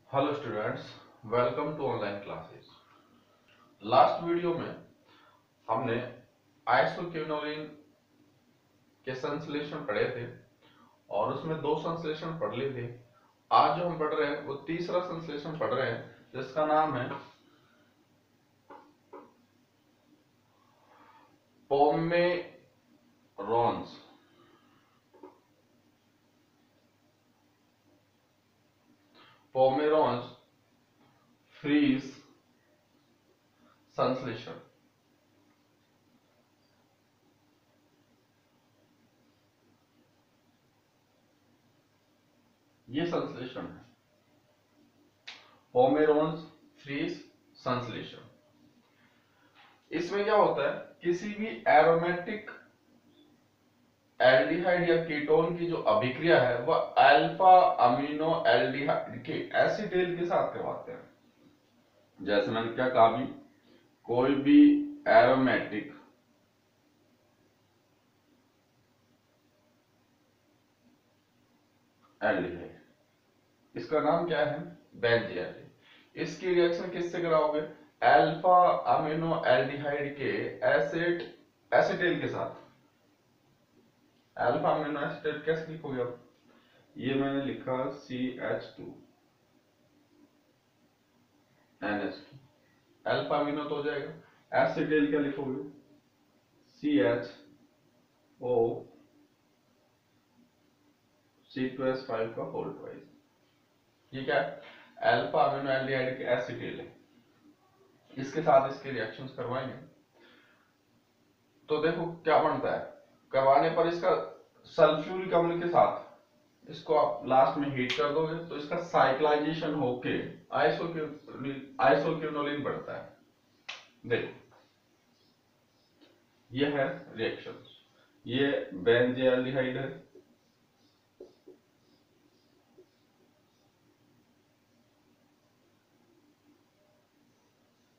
Hello students, welcome to online classes. Last video में हमने isoquinoline के संश्लेषण पढ़े थे और उसमें दो संश्लेषण पढ़ लिए थे। आज जो हम पढ़ रहे हैं वो तीसरा संश्लेषण पढ़ रहे हैं जिसका नाम है पोमेरॉन्स। पोमेरॉन्स फ्रीज संश्लेषण। ये संश्लेषण है पोमेरॉन्स फ्रीज संश्लेषण। इसमें क्या होता है, किसी भी एरोमेटिक एल्डिहाइड या कीटोन की जो अभिक्रिया है वह अल्फा अमीनो एल्डिहाइड के एसिटेल के साथ करवाते हैं। जैसे मैंने क्या कहा भी, कोई भी एरोमेटिक एल्डिहाइड, इसका नाम क्या है, बेंजीन। इसकी रिएक्शन किससे कराओगे, अल्फा अमीनो एल्डिहाइड के एसिटेल के साथ। अल्फा अमीनो एसिटेट कैसे लिखोगे आप, ये मैंने लिखा CH2 NH2, अल्फा अमीनो तो हो जाएगा। एसिटेल क्या लिखोगे, CHO C2H5 का होल ट्वाइस। ठीक है, अल्फा अमीनो एल्डिहाइड के एसिटेल है, इसके साथ इसके रिएक्शंस करवाएंगे तो देखो क्या बनता है। करवाने पर इसका सल्फ्यूरिक अम्ल के साथ इसको आप लास्ट में हीट कर दोगे तो इसका साइक्लाइजेशन होके आइसोक्विनोलिन बनता है। देखो ये है रिएक्शन, ये बेंजील्डिहाइड है,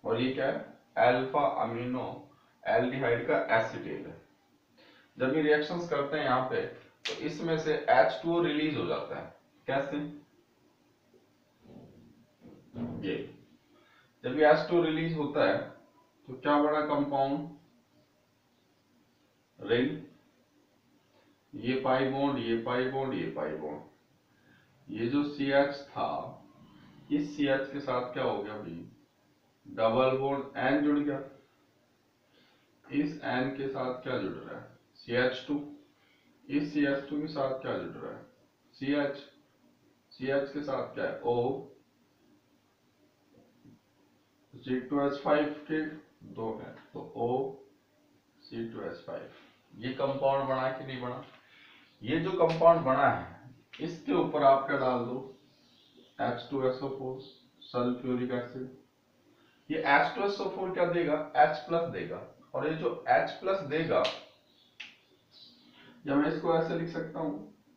और ये क्या है, अल्फा अमीनो एल्डिहाइड का एसिटेल है। जब ये रिएक्शंस करते हैं यहाँ पे तो इसमें से H2O रिलीज हो जाता है। कैसे, ये जब ये H2O रिलीज होता है तो क्या बड़ा कंपाउंड, रिंग, ये पाई बॉन्ड, ये पाई बॉन्ड, ये पाई बॉन्ड, ये जो CH था इस CH के साथ क्या हो गया अभी, डबल बॉन्ड N जुड़ गया। इस N के साथ क्या जुड़ रहा है, CH2। इस CH2 के साथ क्या जुड़ रहा है, CH। CH के साथ क्या है, O। C2H5 के दो है तो O C2H5। ये कंपाउंड बना कि नहीं बना, ये जो कंपाउंड बना है इसके ऊपर आप क्या डाल दो, H2SO4 सल्फ्यूरिक एसिड। ये H2SO4 क्या देगा, H प्लस देगा, और ये जो H प्लस देगा, या मैं इसको ऐसे लिख सकता हूं,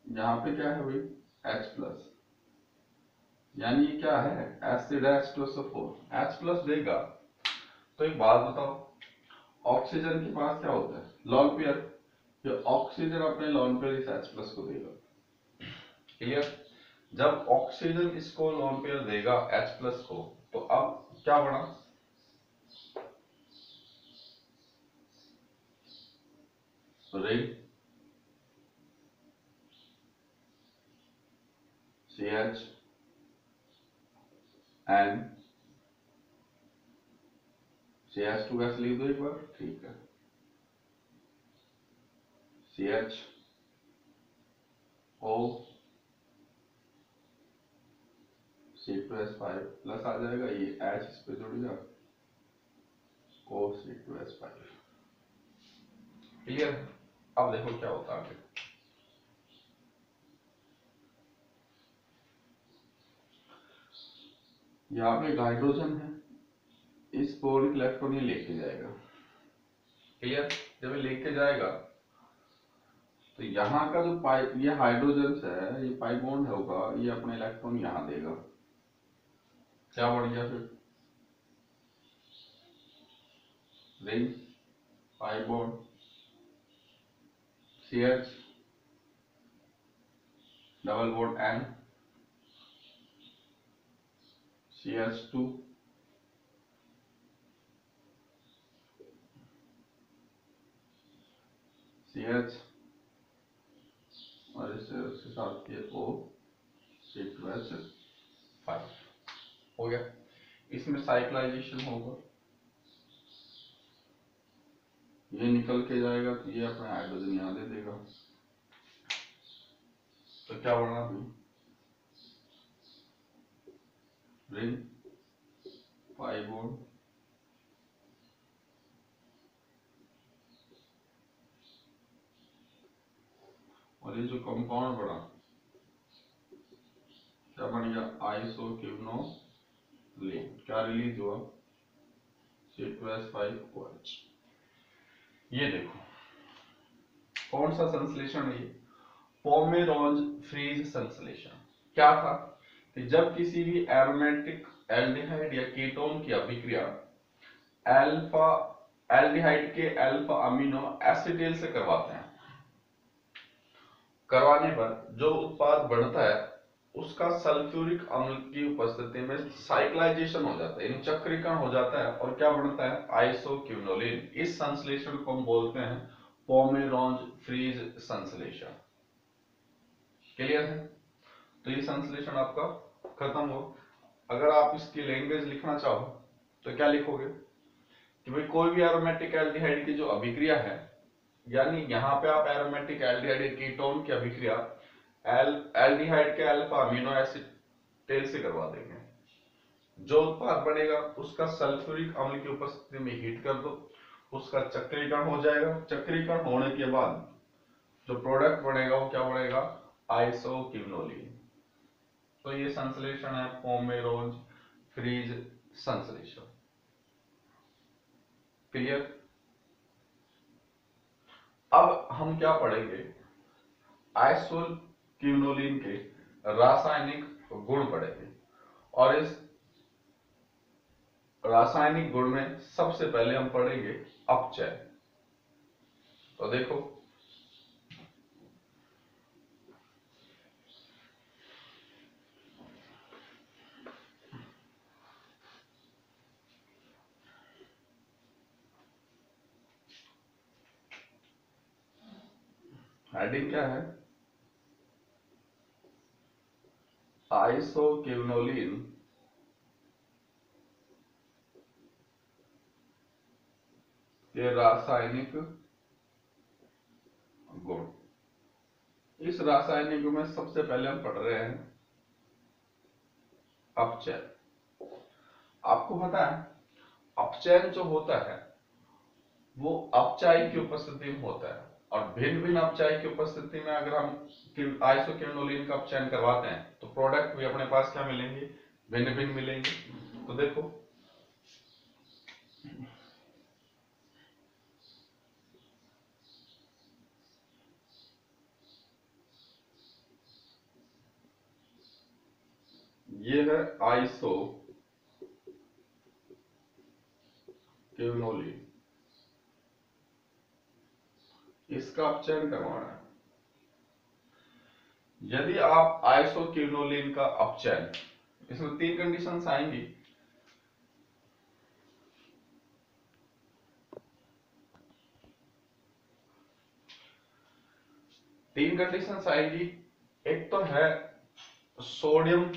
यहाँ पे क्या है भाई, H प्लस, यानी ये क्या है, एसिड H2SO4 H प्लस देगा। तो एक बात बताओ, ऑक्सीजन के पास क्या होता है, लोन पेयर, ये ऑक्सीजन अपने लोन पेयर इस H प्लस को देगा। क्लियर, जब ऑक्सीजन इसको लोन पेयर देगा H प्लस को तो अब क्या बना, रिंग CH N CH2 कैसे लिख दो एक बार, ठीक है, CH O C2H5 प्लस आ जाएगा, ये H इस पे जुड़ गया, O C2H5। क्लियर, अब देखो क्या होता है आगे। यहाँ पे हाइड्रोजन है, इस बोरिक इलेक्ट्रॉन ये लेके जाएगा। क्लियर, जब ये लेके जाएगा तो यहाँ का जो पाई, ये हाइड्रोजन है, ये पाई बॉन्ड होगा, ये अपने इलेक्ट्रॉन यहाँ देगा। क्या बढ़ गया फिर, ring, pi bond, CH double bond N, CH2 CH और इसके साथ ये O C2H5 हो गया। इसमें साइक्लाइजेशन होगा, ये निकल के जाएगा तो ये अपना हाइड्रोजन यहाँ दे देगा, तो क्या बना भाई रिंग पाई बॉन्ड और ये जो कंपाउंड बना क्या बन गया आइसोक्विनोलिन, क्या रिलीज हुआ C2H5OH। ये देखो कौन सा संश्लेषण है ये, पोमेरोंज फ्रीज संश्लेषण। क्या था कि जब किसी भी एरोमेटिक एल्डिहाइड या कीटोन की अभिक्रिया अल्फा एल्डिहाइड के अल्फा अमीनो एसिटिल से करवाते हैं, करवाने पर जो उत्पाद बनता है उसका सल्फ्यूरिक अम्ल की उपस्थिति में साइक्लाइजेशन हो जाता है, यानी चक्रीकरण हो जाता है और क्या बनता है आइसोक्विनोलिन। इस संश्लेषण को हम बोलते हैं पोमेरोंज फ्रीज संश्लेषण। क्लियर है? तो ये संश्लेषण आपका खत्म हो। अगर आप इसकी लैंग्वेज लिखना चाहो तो क्या लिखोगे कि भाई कोई भी एरोमेटिक एल्डिहाइड की जो अभिक्रिया है, यानी यहां पे आप एरोमेटिक एल्डिहाइड कीटोन की अभिक्रिया एल्डिहाइड के अल्फा अमीनो एसिड टेल से करवा देंगे, जो उत्पाद बनेगा उसका सल्फ्यूरिक अम्ल की उपस्थिति में हीट कर दो, उसका चक्रीकरण हो जाएगा। चक्रीकरण होने के बाद जो प्रोडक्ट बनेगा वो क्या बनेगा आइसोक्विनोलिन। तो ये संश्लेषण है पोमेरोंज फ्रीज संश्लेषण। क्लियर? अब हम क्या पढ़ेंगे, आइसोक्विनोलिन के रासायनिक गुण पढ़ेंगे और इस रासायनिक गुण में सबसे पहले हम पढ़ेंगे अपचयन। तो देखो हेडिंग क्या है, आइसोक्विनोलिन के रासायनिक गुण। इस रासायनिक गुण में सबसे पहले हम पढ़ रहे हैं अपचयन। आपको पता है अपचयन जो होता है वो अपचायी की उपस्थिति में होता है, और भिन्न भिन्न अपचायी की उपस्थिति में अगर हम आइसोक्विनोलिन का अपचयन करवाते हैं तो प्रोडक्ट भी अपने पास क्या मिलेंगे, भिन्न भिन्न मिलेंगे। तो देखो ये है आइसोक्विनोलिन, इसका अपचयन करवाना है। यदि आप आइसोक्विनोलिन का अपचयन, इसमें 3 कंडीशंस आएंगी। तीन कंडीशंस आएगी। एक तो है सोडियम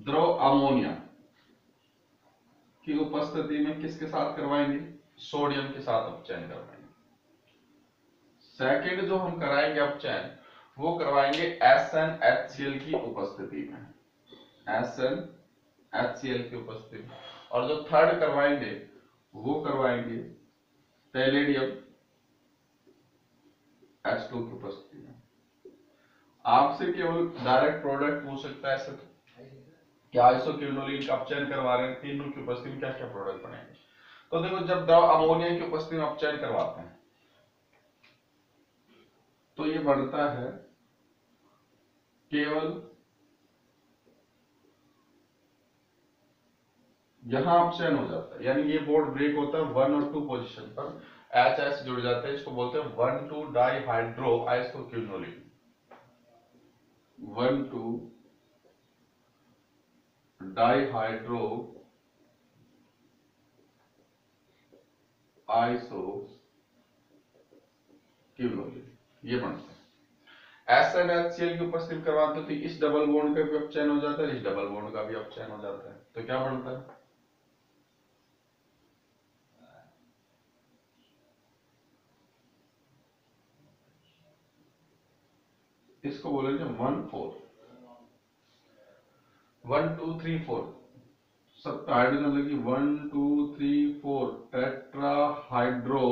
द्रव अमोनिया की उपस्थिति में किसके साथ करवाएंगे, सोडियम के साथ अपचयन करवाएंगे। सेकंड जो हम कराएंगे अपचयन वो करवाएंगे SnHCl की उपस्थिति में, SnHCl की उपस्थिति में। और जो थर्ड करवाएंगे वो करवाएंगे पैलेडियम H2 की उपस्थिति में। आपसे केवल डायरेक्ट प्रोडक्ट पूछ सकता है ऐसे क्या आइसोक्विनोलिन का अपचयन करवा रहे हैं, तीनों की उपस्थिति में क्या क्या प्रोडक्ट बनेंगे। तो देखो जब द्रव अमोनिया की उपस्थिति में अपचयन करवाते हैं तो ये बनता है केवल यहां अपचयन हो जाता है, यानी ये बोर्ड ब्रेक होता है 1 और 2 पोजीशन पर, HH जुड़ जाते हैं, इसको बोलते हैं 1,2 डाइहाइड्रो आइसोक्विनोलिन, 1,2 डाइहाइड्रो आइसो क्विनोलिन, ये बनता है। एसिड HCl के ऊपर स्थिर करवाते तो इस डबल बॉन्ड का भी अपचयन हो जाता है, इस डबल बॉन्ड का भी अपचयन हो जाता है, तो क्या बनता है, इसको बोलेंगे 1,4 1 2 3 4 सब पे हाइड्रोजन लगी, 1 2 3 4 टेट्रा हाइड्रो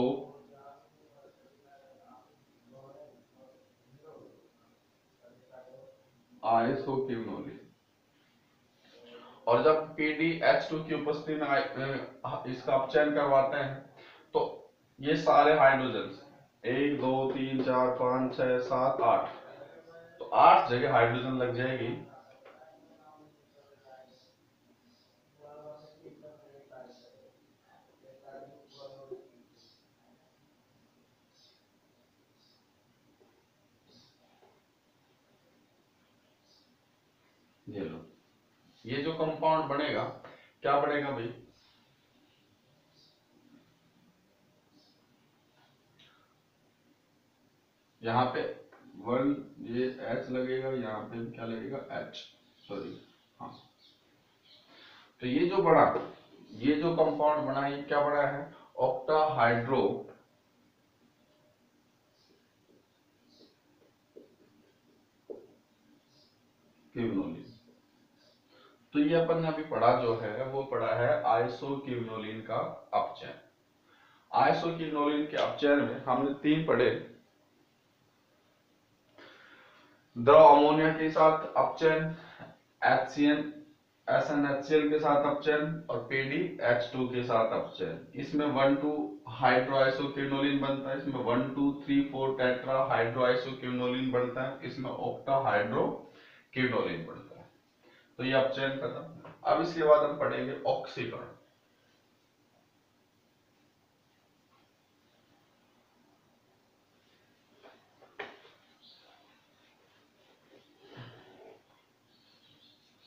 आइसोक्विनोलिन। और जब PdH2 की उपस्थिति में इसका अपचयन करवाते हैं तो ये सारे हाइड्रोजन 1 2 3 4 5 6 7 8, तो 8 जगह हाइड्रोजन लग जाएगी, ये लो, ये जो कंपाउंड बनेगा क्या बनेगा भाई, यहाँ पे 1 ये H लगेगा, यहाँ पे क्या लगेगा H, सॉरी हाँ, तो ये जो बड़ा, ये जो कंपाउंड बना है ये क्या बना है, ऑक्टाहाइड्रो क्विनोलिन। तो ये अपन ने अभी पढ़ा जो है वो पढ़ा है आइसोक्विनोलिन का अपचयन। आइसोक्विनोलिन के अपचयन में हमने 3 पढ़े, द्रव अमोनिया के साथ अपचयन, HCN SnHCl के साथ अपचयन और PdH2 के साथ अपचयन। इसमें 1 2 हाइड्रोआइसोक्विनोलिन बनता है, इसमें 1 2 3 4 टेट्रा हाइड्रोआइसोक्विनोलिन बनता है, इसमें ऑक्टा हाइड्रोक्विनोलिन बनता है। तो ये अपचयन खत्म। अब इसके बाद हम पढ़ेंगे ऑक्सीकरण।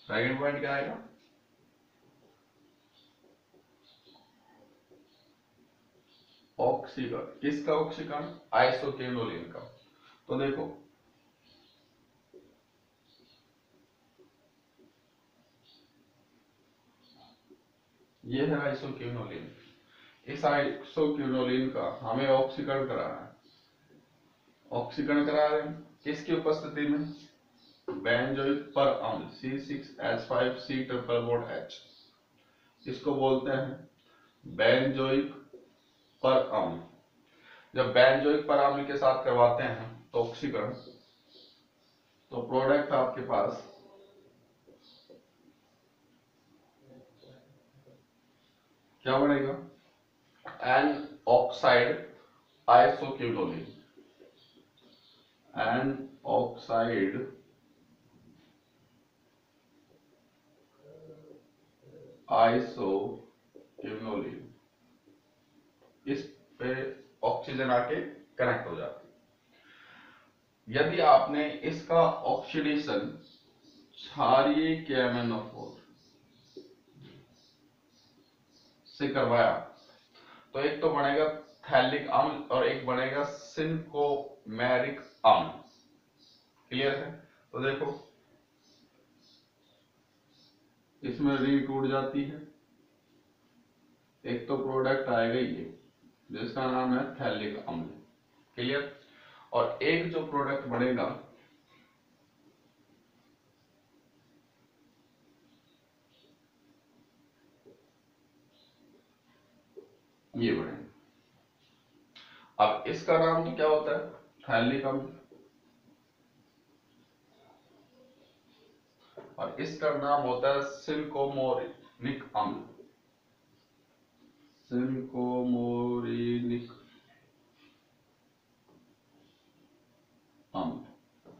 सेकंड पॉइंट क्या आएगा, ऑक्सीकरण। किसका ऑक्सीकरण, आइसोक्विनोलिन का। तो देखो ये है आइसोक्विनोलिन, इस आइसोक्विनोलिन का हमें ऑक्सीकरण कराना है। ऑक्सीकरण करा रहे हैं किसकी उपस्थिति में, बेंजोइक पर अम्ल C6H5C ट्रिपल बॉन्ड H, इसको बोलते हैं बेंजोइक पर अम्ल। जब बेंजोइक पर अम्ल के साथ करवाते हैं तो ऑक्सीकरण, तो प्रोडक्ट आपके पास क्या बनेगा, N oxide isoquinoline, N oxide isoquinoline. इस पे ऑक्सीजन आके कनेक्ट हो जाती है। यदि आपने इसका ऑक्सीडेशन क्षारीय KMnO4 से करवाया तो एक तो बनेगा थैलिक अम्ल और एक बनेगा सिनकोमेरिक अम्ल। क्लियर है, तो देखो इसमें रिंग टूट जाती है, एक तो प्रोडक्ट आएगा ये जिसका नाम है थैलिक अम्ल। क्लियर, और एक जो प्रोडक्ट बनेगा ये बनेगा। अब इसका नाम तो क्या होता है, थैलिक अम्ल, और इसका नाम होता है सिनकोमोरिक अम्ल, सिनकोमोरिक अम्ल।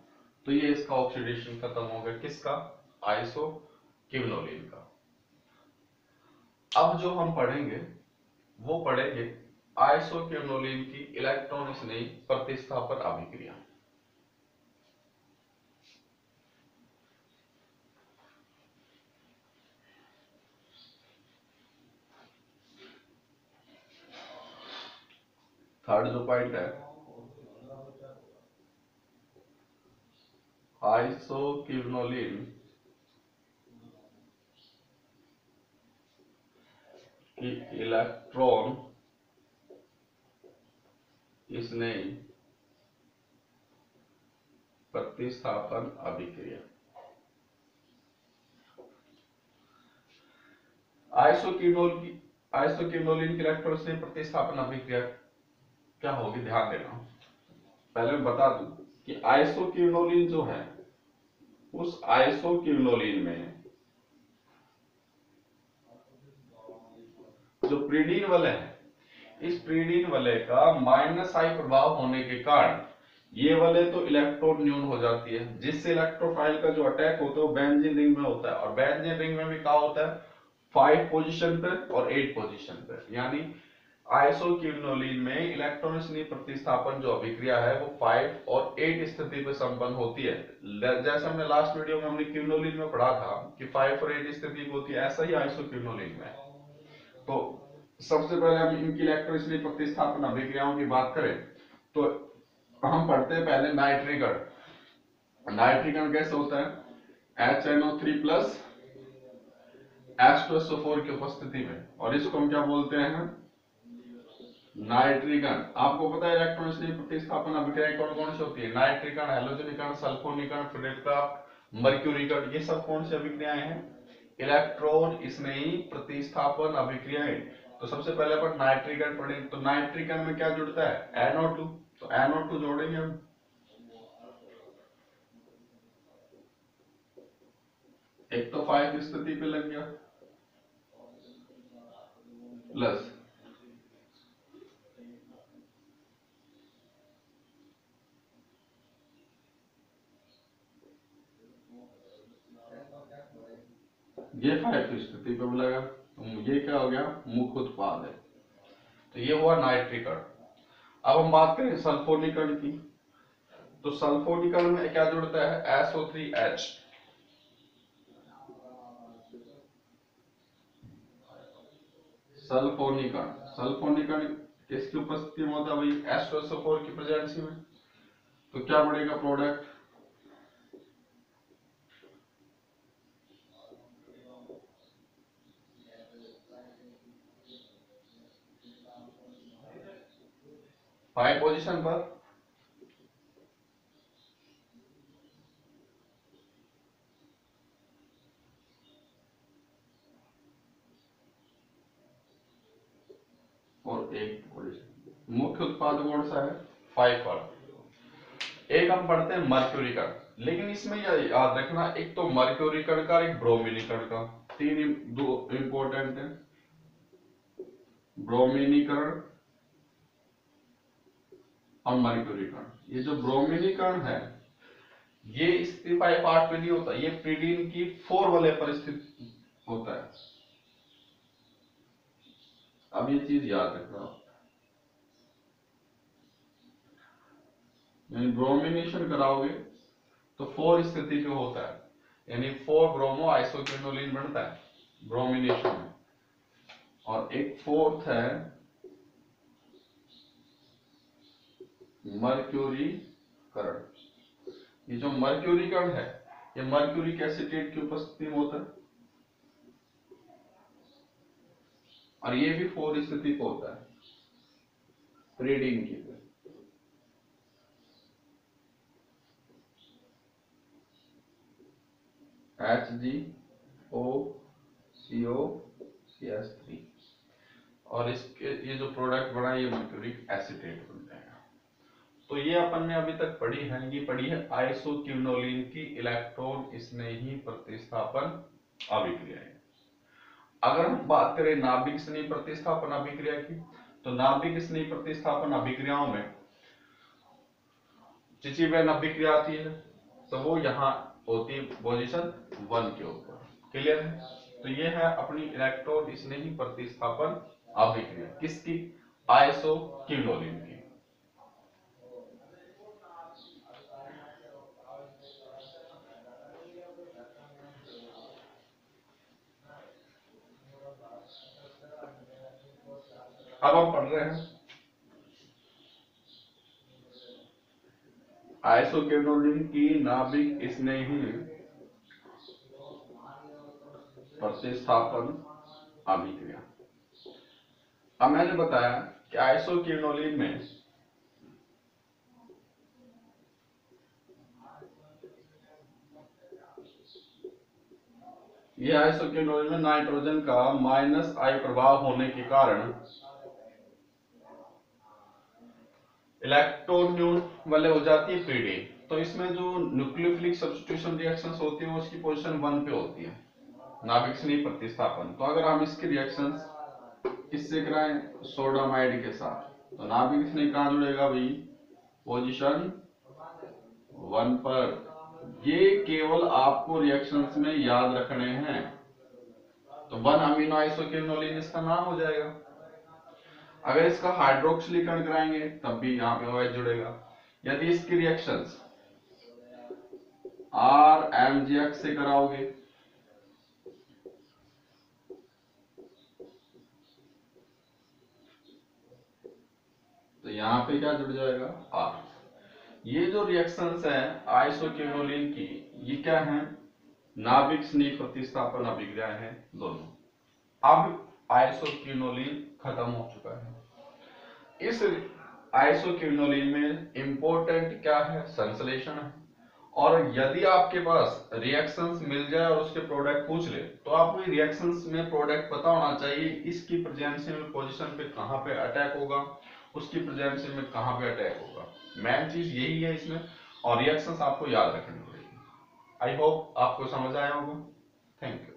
तो ये इसका ऑक्सीडेशन खत्म हो गया, किसका, आइसोक्विनोलिन का। अब जो हम पढ़ेंगे वो पढ़ेंगे आइसोक्विनोलिन की इलेक्ट्रॉन स्नेही प्रतिस्थापन अभिक्रिया। थर्ड जो पॉइंट है, आइसोक्विनोलिन की इलेक्ट्रॉन स्नेही प्रतिस्थापन अभिक्रिया। आइसोक्विनोलिन की इलेक्ट्रॉन स्नेही प्रतिस्थापन अभिक्रिया क्या होगी, ध्यान देना। पहले मैं बता दूं कि आइसोक्विनोलिन जो है, उस आइसोक्विनोलिन में जो प्रीडीन वलय है, इस प्रीडीन वलय का माइनस आई प्रभाव होने के कारण ये वलय तो इलेक्ट्रॉन न्यून हो जाती है, जिससे इलेक्ट्रोफाइल का जो अटैक होता है वो बेंजीन रिंग में होता है। और बेंजीन रिंग में भी क्या होता है, 5 पोजीशन पे और 8 पोजीशन पे। यानी आइसोक्विनोलिन में इलेक्ट्रॉन स्नेही प्रतिस्थापन जो अभिक्रिया है वो 5 और 8 स्थिति पे संपन्न होती है। जैसे हमने लास्ट वीडियो में हमने क्विनोलिन में पढ़ा था कि 5 और 8 स्थिति होती है, ऐसा ही आइसोक्विनोलिन में। तो सबसे पहले हम इनकी इलेक्ट्रॉन स्नेही प्रतिस्थापन अभिक्रियाओं की बात करें तो हम पढ़ते हैं पहले नाइट्रीकरण। नाइट्रीकरण कैसे होता है, HNO3 प्लस H2SO4 की उपस्थिति में, और इसको हम क्या बोलते हैं, नाइट्रीकरण। आपको पता है इलेक्ट्रॉन स्नेही प्रतिस्थापन अभिक्रियाएं कौन कौन सी होती है, नाइट्रीकरण, हैलोजनीकरण, सल्फोनीकरण, फिर का मर्क्यूरीकरण। ये सब कौन सी अभिक्रियाएं हैं, इलेक्ट्रॉन स्नेही प्रतिस्थापन अभिक्रियाएं। तो सबसे पहले अपन नाइट्रीकरण पढ़ेंगे। तो नाइट्रीकरण में क्या जुड़ता है, NO2। तो NO2 जोड़ेंगे हम, एक तो 5 स्थिति पे लग गया, प्लस ये 5 स्थिति पे लगा, तो ये क्या हो गया, मुख्य उत्पाद है। तो ये हुआ नाइट्रीकरण। अब हम बात करें सल्फोनीकरण की। तो सल्फोनीकरण में क्या जुड़ता है, SO3H। सल्फोनीकरण किसकी उपस्थिति में होता है भाई, H2SO4 की प्रेजेंसी में। तो क्या बढ़ेगा प्रोडक्ट, फाइव पोजीशन पर और एक पोजीशन। मुख्य उत्पाद कौन सा है, 5 पर। एक हम पढ़ते हैं मर्क्यूरीकरण, लेकिन इसमें याद रखना, एक तो मर्क्यूरीकरण का, एक ब्रोमीनीकरण का। दो इंपॉर्टेंट है, ब्रोमीनीकरण और मर्क्यूरीकरण। ये जो ब्रोमीनीकरण है ये इस 5 पार्ट पे नहीं होता, ये प्रीडीन की 4 वलय पर स्थित होता है। अब ये चीज याद रखना, ब्रोमिनेशन कराओगे तो 4 स्थिति पे होता है, यानी 4 ब्रोमो आइसोक्विनोलिन बनता है ब्रोमिनेशन में। और एक फोर्थ है मर्क्यूरीकरण। ये जो मर्क्यूरीकरण है ये मर्क्यूरिक एसीटेट की उपस्थिति में होता है, और ये भी 4 स्थिति पे होता है प्रीडीन की। HgOCO3 और इसके ये जो प्रोडक्ट बना ये मर्क्यूरिक एसीटेट बनते हैं। तो ये अपन ने अभी तक पढ़ी है, ये पढ़ी है आइसोक्विनोलिन की इलेक्ट्रॉन स्नेही प्रतिस्थापन अभिक्रियाएं। अगर हम बात करें नाभिक स्नेही प्रतिस्थापन अभिक्रिया की, तो नाभिक स्नेही प्रतिस्थापन अभिक्रियाओं में चिचिबेन अभिक्रिया आती है, तो वो यहाँ होती है पोजीशन 1 के ऊपर। क्लियर है, तो ये है अपनी इलेक्ट्रॉन स्नेही प्रतिस्थापन अभिक्रिया, किसकी, आइसोक्विनोलिन की। अब हम पढ़ रहे हैं आइसोक्विनोलिन की नाभिक स्नेही प्रतिस्थापन अभिक्रिया। अब मैंने बताया कि आइसोक्विनोलिन में यह आइसोक्विनोलिन में नाइट्रोजन का -I प्रभाव होने के कारण इलेक्ट्रॉन न्यून वाले हो जाती है पीडी। तो इसमें जो न्यूक्लियोफिलिक सब्स्टिट्यूशन रिएक्शंस होती है उसकी पोजीशन 1 पे होती है, नाभिक स्नेही प्रतिस्थापन। तो अगर हम इसकी रिएक्शंस किससे कराएं, सोडामाइड के साथ, तो नाभिक स्नेही कहां जुड़ेगा भाई, पोजीशन 1 पर। ये केवल आपको रिएक्शंस में याद रखने हैं। तो 1 अमीनो आइसोक्विनोलिन इसका नाम हो जाएगा। अगर इसका हाइड्रोक्सिलीकरण कराएंगे तब भी यहाँ पे OH जुड़ेगा। यदि इसकी रिएक्शंस RMGX से कराओगे तो यहाँ पे क्या जुड़ जाएगा, R। ये जो रिएक्शंस है आइसोक्विनोलिन की, ये क्या है, नाभिक स्नेही प्रतिस्थापन अभिक्रिया है दोनों। अब आइसोक्विनोलिन खत्म हो चुका है। इस आइसोक्विनोलिन में इंपॉर्टेंट क्या है, संश्लेषण है। और यदि आपके पास रिएक्शंस मिल जाए और उसके प्रोडक्ट पूछ ले तो आपको रिएक्शंस में प्रोडक्ट पता होना चाहिए, इसकी प्रेजेंसी में पोजीशन पे कहां पे अटैक होगा, उसकी प्रेजेंसी में कहां पे अटैक होगा। मेन चीज यही है इसमें, और रिएक्शंस आपको याद रखनी पड़ेगी। आई होप आपको समझ आया होगा। Thank you.